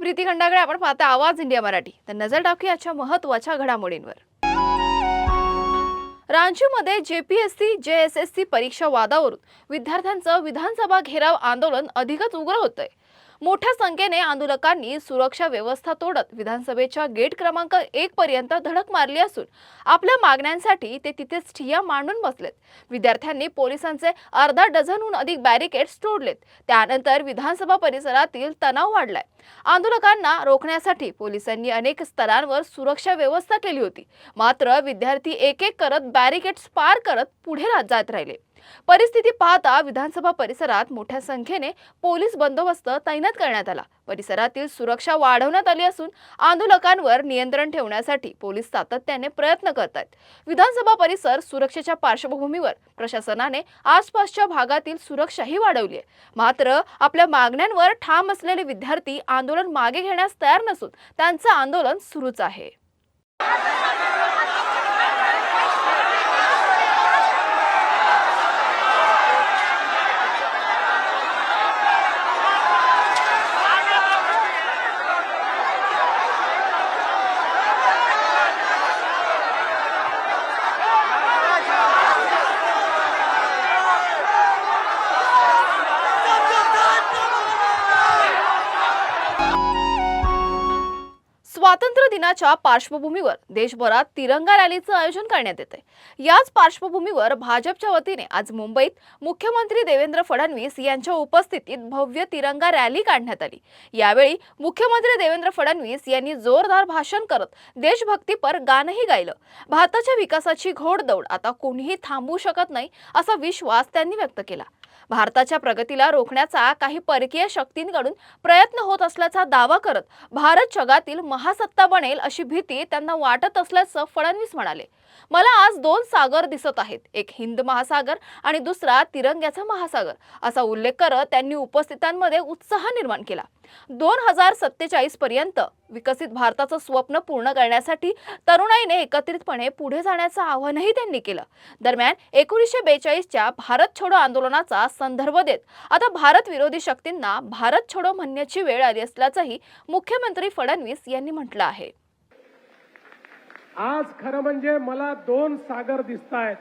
प्रीती खंडागळे. आपण पाहता आवाज इंडिया मराठी. तर नजर टाकूया आजच्या महत्त्वाच्या घडामोडींवर. रांचीमध्ये जेपीएससी जेएसएससी परीक्षा वादावरून विद्यार्थ्यांचं विधानसभा घेराव आंदोलन अधिकच उग्र होतंय. मोठ्या संख्येने आंदोलकांनी सुरक्षा व्यवस्था तोडत विधानसभेच्या गेट क्रमांक 1 पर्यंत धडक मारली असून आपल्या मागण्यांसाठी ते तिथेच ठिय्या मांडून बसलेत. विद्यार्थ्यांनी पोलिसांचे अर्धा डझनहून अधिक बॅरिकेड्स तोडलेत. त्यानंतर विधानसभा परिसरातील तणाव वाढलाय. आंदोलकांना रोखण्यासाठी पोलिसांनी अनेक स्तरांवर सुरक्षा व्यवस्था केली होती. मात्र विद्यार्थी एक एक करत बॅरिकेड्स पार करत पुढे जात राहिले. परिस्थिती पाहता विधानसभा परिसरात मोठ्या संख्येने पोलीस बंदोबस्त तैनात करण्यात आला. परिसरातील सुरक्षा वाढवण्यात आली असून आंदोलकांवर नियंत्रण ठेवण्यासाठी पोलीस सातत्याने प्रयत्न करतात. विधानसभा परिसर सुरक्षेच्या पार्श्वभूमीवर प्रशासनाने आसपासच्या भागातील सुरक्षाही वाढवली आहे. मात्र आपल्या मागण्यांवर ठाम असलेले विद्यार्थी आंदोलन मागे घेण्यास तयार नसून त्यांचं आंदोलन सुरूच आहे. स्वातंत्र्य दिनाच्या पार्श्वभूमीवर देशभरात तिरंगा रॅलीचं आयोजन करण्यात येते. याच पार्श्वभूमीवर भाजपच्या वतीने आज मुंबईत मुख्यमंत्री देवेंद्र फडणवीस यांच्या उपस्थितीत भव्य तिरंगा रॅली काढण्यात आली. यावेळी मुख्यमंत्री देवेंद्र फडणवीस यांनी जोरदार भाषण करत देशभक्तीपर गाणंही गायलं. भारताच्या विकासाची घोडदौड आता कोणीही थांबवू शकत नाही असा विश्वास त्यांनी व्यक्त केला. भारताच्या प्रगतीला रोखण्याचा काही परकीय शक्तींकडून प्रयत्न होत असल्याचा दावा करत भारत जगातील महासत्ता बनेल अशी भीती त्यांना वाटत असल्याचं फडणवीस म्हणाले. मला आज 2 सागर दिसत आहेत, एक हिंद महासागर आणि दुसरा तिरंग्याचा महासागर असा उल्लेख करत त्यांनी उपस्थितांमध्ये उत्साह निर्माण केला. 2047 पर्यंत विकसित भारताचं स्वप्न पूर्ण करण्यासाठी तरुणाईने एकत्रितपणे पुढे जाण्याचं आवाहनही त्यांनी केलं. दरम्यान 1942च्या भारत छोडो आंदोलनाचा संदर्भ देत आता भारत विरोधी शक्तींना भारत छोडो म्हणण्याची वेळ आली असल्याचंही मुख्यमंत्री फडणवीस यांनी म्हटलं आहे. आज खरं म्हणजे मला 2 सागर दिसतायत.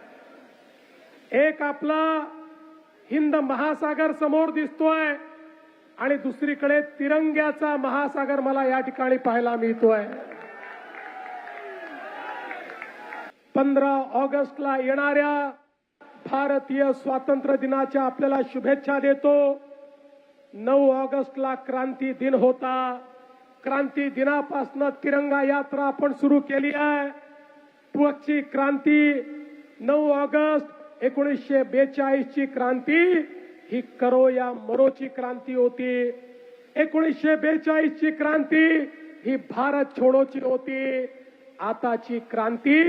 एक आपला हिंद महासागर समोर दिसतोय आणि दुसरीकडे तिरंग्याचा महासागर मला या ठिकाणी पाहायला मिळतोय. 15 ऑगस्टला येणाऱ्या भारतीय स्वातंत्र्य दिनाच्या आपल्याला शुभेच्छा देतो. 9 ऑगस्टला क्रांती दिन होता. क्रांती दिनापासून तिरंगा यात्रा आपण सुरू केली आहे. पुढची क्रांती 9 ऑगस्ट 1942 ची क्रांती ही करो या मरोची क्रांती होती. 1942 ची क्रांती ही भारत छोडोची होती. आताची क्रांती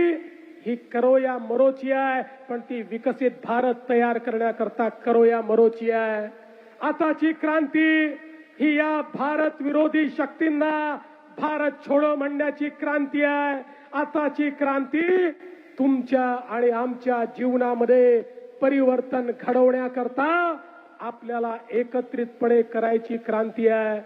ही करो या मरोची आहे, पण ती विकसित भारत तयार करण्याकरता करो या मरोची आहे. आताची क्रांती ही या भारत विरोधी शक्तींना भारत छोडो म्हणण्याची क्रांती आहे. आताची क्रांती तुमच्या आणि आमच्या जीवनामध्ये परिवर्तन घडवण्याकरता आपल्याला एकत्रितपणे करायची क्रांती आहे.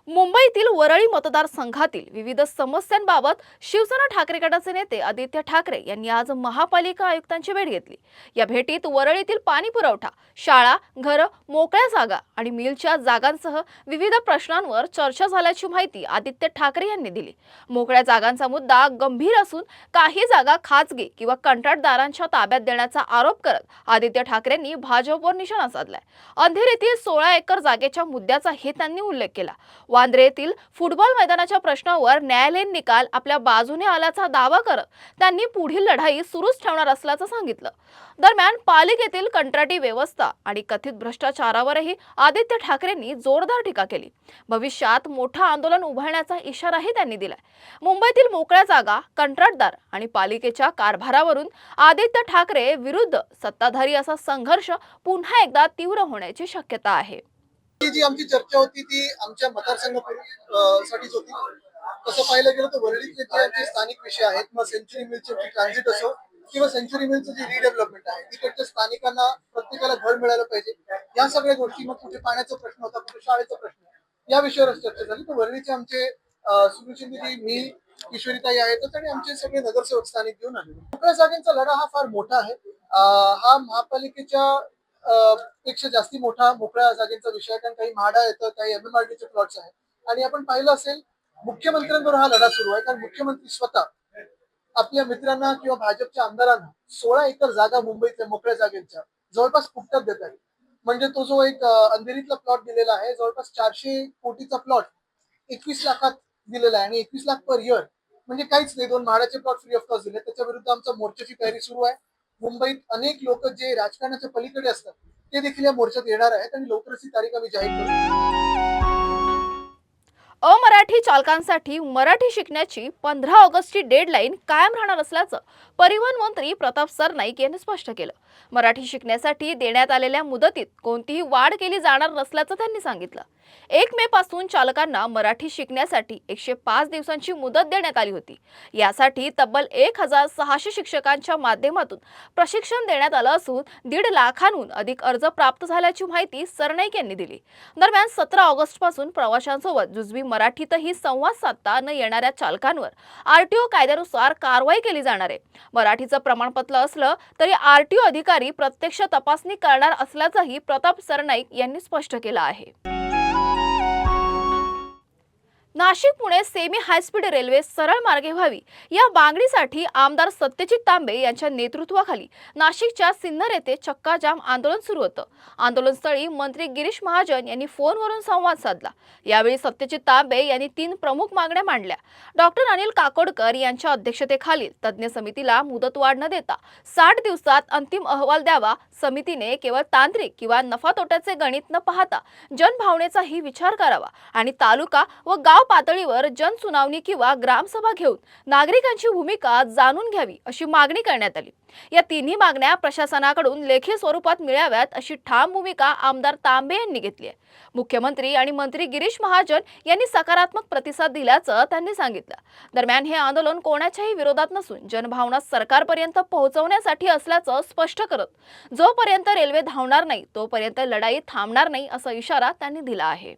मुंबईतील वरळी मतदारसंघातील विविध समस्यांबाबत शिवसेना ठाकरे गटाचे नेते आदित्य ठाकरे यांनी आज महापालिका आयुक्तांची भेट घेतली. या भेटीत वरळीतील पाणी पुरवठा, शाळा, घरं, मोकळ्या जागा आणि मिलच्या जागांसह विविध प्रश्नांवर चर्चा झाल्याची माहिती आदित्य ठाकरे यांनी दिली. मोकळ्या जागांचा मुद्दा गंभीर असून काही जागा खासगी किंवा कंत्राटदारांच्या ताब्यात देण्याचा आरोप करत आदित्य ठाकरेंनी भाजपवर निशाणा साधलाय. अंधेरीतील 16 एकर जागेच्या मुद्द्याचाही त्यांनी उल्लेख केला. वांद्रे येथील फुटबॉल मैदानाच्या प्रश्नावर न्यायालयीन निकाल आपल्या बाजूने आल्याचा दावा करत त्यांनी पुढील लढाई सुरूच ठेवणार असल्याचं सांगितलं. दरम्यान पालिकेतील कंत्राटी व्यवस्था आणि कथित भ्रष्टाचारावरही आदित्य ठाकरेंनी जोरदार टीका केली. भविष्यात मोठं आंदोलन उभारण्याचा इशाराही त्यांनी दिलाय. मुंबईतील मोकळ्या जागा, कंत्राटदार आणि पालिकेच्या कारभारावरून आदित्य ठाकरे विरुद्ध सत्ताधारी असा संघर्ष पुन्हा एकदा तीव्र होण्याची शक्यता आहे. जी आमची चर्चा होती ती आमच्या मतदारसंघासाठीच होती. तसं पाहिलं गेलं तर वरळीतले जे आमचे स्थानिक विषय आहेत, मग सेंचुरी मिलचे ट्रान्झिट असो किंवा सेंचुरी मिलचं जे रिडेव्हलपमेंट आहे, तिकडच्या स्थानिकांना प्रत्येकाला घर मिळालं पाहिजे, या सगळ्या गोष्टी. मग कुठे पाण्याचा प्रश्न होता, कुठे शाळेचा प्रश्न. या विषयावर चर्चा झाली. तर वरळीचे आमचे सुनील शिंदेजी, मी, किशोरीताई आहेतच आणि आमचे सगळे नगरसेवक स्थानिक घेऊन आले. मोकळ्या जागेचा लढा हा फार मोठा आहे. हा महापालिकेच्या पेक्षा जास्ती मोठा मोकळ्या जागेचा विषय आहे, कारण काही म्हाडा येतं, काही MMRDचे प्लॉट्स आहेत आणि आपण पाहिलं असेल मुख्यमंत्र्यांबरोबर हा लढा सुरू आहे, कारण मुख्यमंत्री स्वतः आपल्या मित्रांना किंवा भाजपच्या आमदारांना 16 एकर जागा मुंबईतल्या मोकळ्या जागेच्या जवळपास फुकटात देत आहे. म्हणजे तो जो एक अंधेरीतला प्लॉट दिलेला आहे, जवळपास 400 कोटीचा प्लॉट 21 लाखात दिलेला आहे आणि 21 लाख पर इयर म्हणजे काहीच नाही. 2 म्हाडाचे प्लॉट फ्री ऑफ कॉस्ट दिले. त्याच्या विरुद्ध आमचा मोर्चाची तयारी सुरू आहे. मुंबईत अनेक लोक जे राजकारणाच्या पलीकडे असतात ते देखील या मोर्चात येणार आहेत आणि लवकरच ही तारीख आम्ही जाहीर करू. अमराठी चालकांसाठी मराठी शिकण्याची 15 ऑगस्टची डेडलाईन कायम राहणार असल्याचं परिवहन मंत्री प्रताप सरनाईक यांनी स्पष्ट केलं. मराठी शिकण्यासाठी देण्यात आलेल्या मुदतीत कोणतीही वाढ केली जाणार नसल्याचं त्यांनी सांगितलं. 1 मे पासून चालकांना मराठी शिकण्यासाठी 105 दिवसांची मुदत देण्यात आली होती. यासाठी तब्बल 1600 शिक्षकांच्या माध्यमातून प्रशिक्षण देण्यात आलं असून 1.5 लाखांहून अधिक अर्ज प्राप्त झाल्याची माहिती सरनाईक यांनी दिली. दरम्यान 17 ऑगस्ट पासून प्रवाशांसोबत जुजबी मराठीतही संवाद साधता न येणाऱ्या चालकांवर आरटीओ कायद्यानुसार कारवाई केली जाणार आहे. मराठीचं प्रमाणपत्र असलं तरी आरटीओ अधिकारी प्रत्यक्ष तपासणी करणार असल्याचंही प्रताप सरनाईक यांनी स्पष्ट केलं आहे. Nashik Pune semi high speed railway सरळ मार्गे व्हावी या मागणीसाठी आमदार सत्यजित तांबे यांच्या नेतृत्वाखाली नाशिकच्या सिन्नर येथे चक्काजाम आंदोलन सुरू होतं. आंदोलनस्थळी मंत्री गिरीश महाजन यांनी फोनवरून संवाद साधला. यावेळी सत्यजित तांबे यांनी 3 प्रमुख मागण्या मांडल्या. डॉक्टर अनिल काकोडकर यांच्या अध्यक्षतेखालील तज्ज्ञ समितीला मुदतवाढ न देता 60 दिवसात अंतिम अहवाल द्यावा. समितीने केवळ तांत्रिक किंवा नफा तोट्याचे गणित न पाहता जनभावनेचाही विचार करावा आणि तालुका व गाव पातळीवर जनसुनावणी किंवा ग्रामसभा घेऊन नागरिकांची भूमिका जाणून घ्यावी अशी मागणी करण्यात आली. या तिन्ही मागण्या प्रशासनाकडून लेखी स्वरूपात मिळाव्यात अशी ठाम भूमिका आमदार तांबे यांनी घेतली आहे. मुख्यमंत्री आणि मंत्री गिरीश महाजन यांनी सकारात्मक प्रतिसाद दिल्याचं त्यांनी सांगितलं. दरम्यान हे आंदोलन कोणाच्याही विरोधात नसून जनभावना सरकारपर्यंत पोहोचवण्यासाठी असल्याचं स्पष्ट करत जोपर्यंत रेल्वे धावणार नाही तोपर्यंत लढाई थांबणार नाही असा इशारा त्यांनी दिला आहे.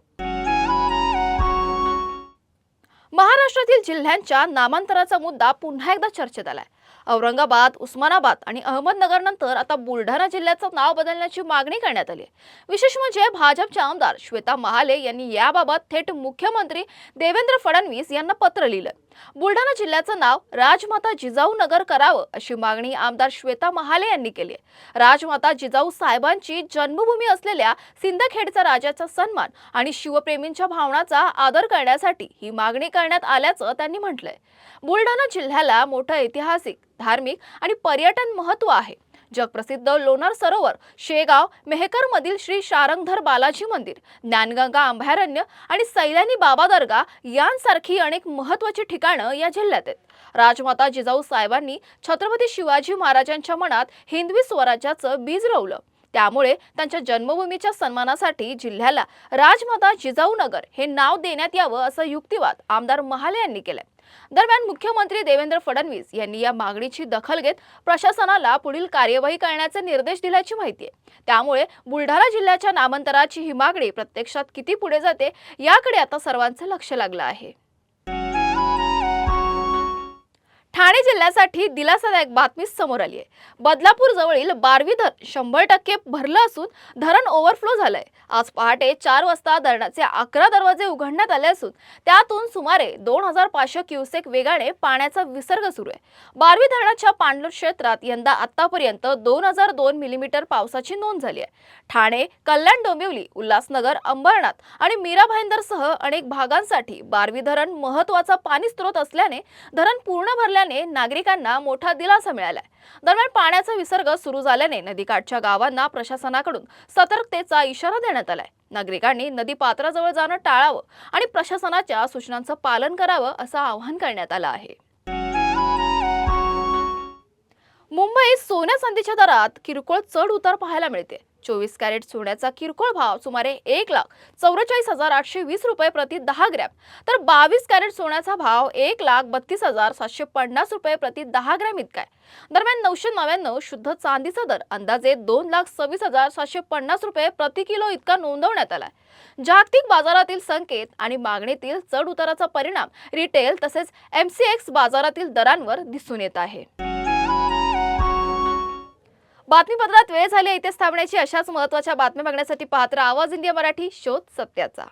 महाराष्ट्रातील जिल्ह्यांच्या नामांतराचा मुद्दा पुन्हा एकदा चर्चेत आलाय. औरंगाबाद, उस्मानाबाद आणि अहमदनगर नंतर आता बुलढाणा जिल्ह्याचं नाव बदलण्याची मागणी करण्यात आली. विशेष म्हणजे भाजपच्या आमदार श्वेता महाले यांनी याबाबत थेट मुख्यमंत्री देवेंद्र फडणवीस यांना पत्र लिहिलं. बुलढाणा जिल्ह्याचं नाव राजमाता जिजाऊ नगर करावं अशी मागणी आमदार श्वेता महाले यांनी केली आहे. राजमाता जिजाऊ साहेबांची जन्मभूमी असलेल्या सिंदखेडचा राजाचा सन्मान आणि शिवप्रेमींच्या भावनांचा आदर करण्यासाठी ही मागणी करण्यात आल्याचं त्यांनी म्हटलंय. बुलढाणा जिल्ह्याला मोठं ऐतिहासिक, धार्मिक आणि पर्यटन महत्त्व आहे. जगप्रसिद्ध लोणार सरोवर, शेगाव, मेहकर मधील श्री शारंगधर बालाजी मंदिर, ज्ञानगंगा अभयारण्य आणि सैलानी बाबा दर्गा यांसारखी अनेक महत्त्वाची ठिकाणं या जिल्ह्यात आहेत. राजमाता जिजाऊ साहेबांनी छत्रपती शिवाजी महाराजांच्या मनात हिंदवी स्वराज्याचं बीज रोवलं. त्यामुळे त्यांच्या जन्मभूमीच्या सन्मानासाठी जिल्ह्याला राजमाता जिजाऊ नगर हे नाव देण्यात यावं असा युक्तिवाद आमदार महाले यांनी केलाय. दरम्यान मुख्यमंत्री देवेंद्र फडणवीस यांनी या मागणीची दखल घेत प्रशासनाला पुढील कार्यवाही करण्याचे निर्देश दिल्याची माहिती आहे. त्यामुळे बुलढाणा जिल्ह्याच्या नामांतराची ही मागणी प्रत्यक्षात किती पुढे जाते याकडे आता सर्वांचं लक्ष लागलं आहे. ठाणे जिल्ह्यासाठी दिलासादायक बातमी समोर आली आहे. बदलापूर जवळील बारवी धरण 100% भरलं असून धरण ओव्हरफ्लो झालंय. आज पहाटे 4 वाजता धरणाचे 11 दरवाजे उघडण्यात आले असून त्यातून सुमारे 2500 क्युसेक वेगाने पाण्याचा विसर्ग सुरू आहे. बारवी धरणाच्या पाणलोट क्षेत्रात यंदा आतापर्यंत 2002 मिलीमीटर पावसाची नोंद झाली आहे. ठाणे, कल्याण, डोंबिवली, उल्हासनगर, अंबरनाथ आणि मीरा भाईंदरसह अनेक भागांसाठी बारवी धरण महत्त्वाचा पाणी स्रोत असल्याने धरण पूर्ण भरल्याने नागरिकांना मोठा दिलासा मिळालाय. दरम्यान पाण्याचा विसर्ग सुरू झाल्याने नदीकाठच्या गावांना प्रशासनाकडून सतर्कतेचा इशारा देण्यात आलाय. नागरिकांनी नदी पात्राजवळ जाणं टाळावं आणि प्रशासनाच्या सूचनांचं पालन करावं असं आवाहन करण्यात आलं आहे. मुंबईत सोन्या चांदीच्या दरात किरकोळ चढ उतार पाहायला मिळते. 24 कॅरेट सोन्याचा किरकोळ भाव सुमारे 1,44,820 रुपये प्रति 10 ग्रॅम, तर 22 कॅरेट सोन्याचा भाव 1,32,750 रुपये प्रति 10 ग्रॅम इतका आहे. दरम्यान 999 शुद्ध चांदीचा दर अंदाजे 2,26,750 रुपये प्रति किलो इतका नोंदवण्यात आलाय. जागतिक बाजारातील संकेत आणि मागणीतील चढ उताराचा परिणाम रिटेल तसेच MCX बाजारातील दरांवर दिसून येत आहे. बातमीपत्रात वेळ झाली इथेच थांबण्याची. अशाच महत्त्वाच्या बातम्या बघण्यासाठी पाहत राहा आवाज इंडिया मराठी, शोध सत्याचा.